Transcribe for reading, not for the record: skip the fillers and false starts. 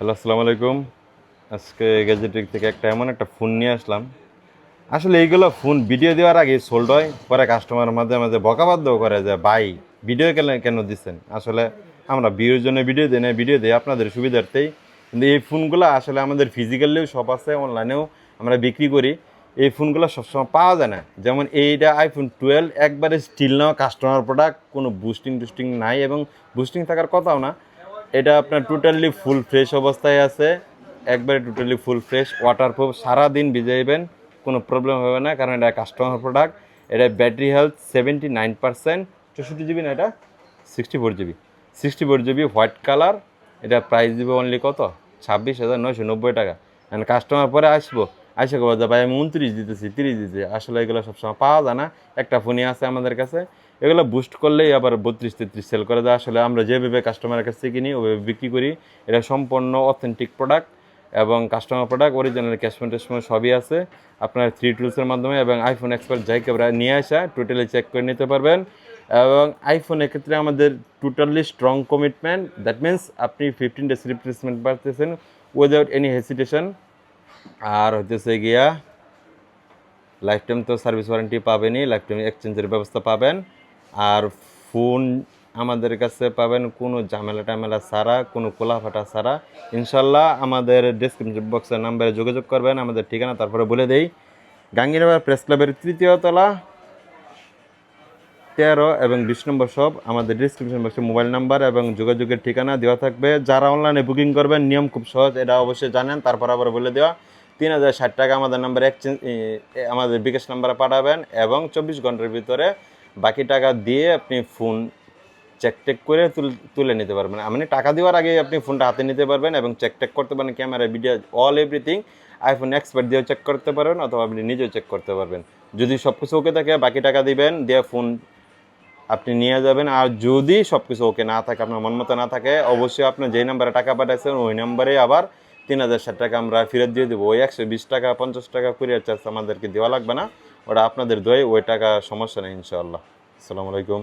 Hello, আসসালামু আলাইকুম। আজকে গ্যাজেটিক থেকে এমন একটা ফোন নিয়ে আসলাম। আসলে এইগুলো ফোন ভিডিও দেওয়ার আগে সোল্ড হয়, পরে কাস্টমার মাঝে মাঝে বকাবাধ্য করে যে ভাই ভিডিও কেন কেন দিচ্ছেন। আসলে আমরা ভিউর জন্য ভিডিও দিই না, ভিডিও দিই আপনাদের সুবিধার্থেই। কিন্তু এই ফোনগুলো আসলে আমাদের ফিজিক্যালিও শপ আছে, অনলাইনেও আমরা বিক্রি করি। এই ফোনগুলো সবসময় পাওয়া যায় না। যেমন এইটা আইফোন 12, একবারে স্টিল নেওয়া কাস্টমার প্রোডাক্ট, কোনো বুস্টিং টুস্টিং নাই এবং বুস্টিং থাকার কথাও না। এটা আপনার টোটালি ফুল ফ্রেশ অবস্থায় আছে, একবারে টোটালি ফুল ফ্রেশ, ওয়াটারপ্রুফ, সারাদিন ভিজাইবেন, কোনো প্রবলেম হবে না, কারণ এটা কাস্টমার প্রোডাক্ট। এটা ব্যাটারি হেলথ 79%। 64 জিবি না, এটা 64 জিবি। 64 GB white colour. এটা প্রাইস দিবে অনলি কত? 26,990 টাকা। অ্যান্ড কাস্টমার পরে আসবো, আইসা করবো যে ভাই আমি 29 দিতেছি, 30 দিতেছি। আসলে এগুলো সবসময় পাওয়া যায় না। একটা ফোনই আছে আমাদের কাছে, এগুলো বুস্ট করলেই আবার 32-33 সেল করে দেয়। আসলে আমরা যেভাবে কাস্টমারের কাছ থেকে কিনি ওভাবে বিক্রি করি। এটা সম্পূর্ণ অথেন্টিক প্রোডাক্ট এবং কাস্টমার প্রোডাক্ট, অরিজিনাল ক্যাশমেন্ট টেশমেন্ট সবই আছে। আপনার 3 টুলসের মাধ্যমে এবং আইফোন এক্সপার্ট যাইকে নিয়ে আসা টোটালি চেক করে নিতে পারবেন। এবং আইফোনের ক্ষেত্রে আমাদের totally strong commitment, that means আপনি 15 ডেজ রিপ্লেসমেন্ট পাচ্ছেন উইদাউট এনি হেসিটেশন। আর হইতেছে গিয়া লাইফ টাইম তো সার্ভিস ওয়ারেন্টি পাবেনই, লাইফ টাইম এক্সচেঞ্জের ব্যবস্থা পাবেন। আর ফোন আমাদের কাছে পাবেন কোনো ঝামেলা টামেলা ছাড়া, কোনো কোলাফাটা ছাড়া। ইনশাল্লাহ আমাদের ডেসক্রিপশন বক্সের নাম্বারে যোগাযোগ করবেন। আমাদের ঠিকানা তারপরে বলে দেই, গাঙ্গিরবাজার প্রেস ক্লাবের 3য় তলা, 13 এবং 20 নম্বর শপ। আমাদের ডিসক্রিপশন বক্সে মোবাইল নাম্বার এবং যোগাযোগের ঠিকানা দেওয়া থাকবে। যারা অনলাইনে বুকিং করবেন, নিয়ম খুব সহজ, এটা অবশ্যই জানেন, তারপর আবার বলে দেওয়া। 3060 টাকা আমাদের নাম্বারে এক্সচেঞ্জ, আমাদের বিকাশ নাম্বারে পাঠাবেন এবং 24 ঘন্টার ভিতরে বাকি টাকা দিয়ে আপনি ফোন চেক টেক করে তুলে নিতে পারবেন। মানে টাকা দেওয়ার আগে আপনি ফোনটা হাতে নিতে পারবেন এবং চেক টেক করতে পারেন, camera, video, all everything. IPhone expert দিয়েও চেক করতে পারবেন অথবা আপনি নিজেও চেক করতে পারবেন। যদি সব কিছু ওকে থাকে বাকি টাকা দিবেন, দিয়ে ফোন আপনি নিয়ে যাবেন। আর যদি সব কিছু ওকে না থাকে, আপনার মন মতো না থাকে, অবশ্যই আপনি যেই নাম্বারে টাকা পাঠাচ্ছেন ওই নাম্বারে আবার 3060 টাকা আমরা ফেরত দিয়ে দেবো। ওই 120 টাকা 50 টাকা কুরিয়ার চার্জ আমাদেরকে দেওয়া লাগবে না, ওটা আপনাদের দোয়, ওই টাকা সমস্যা নেই ইনশাআল্লাহ। আসসালামু আলাইকুম।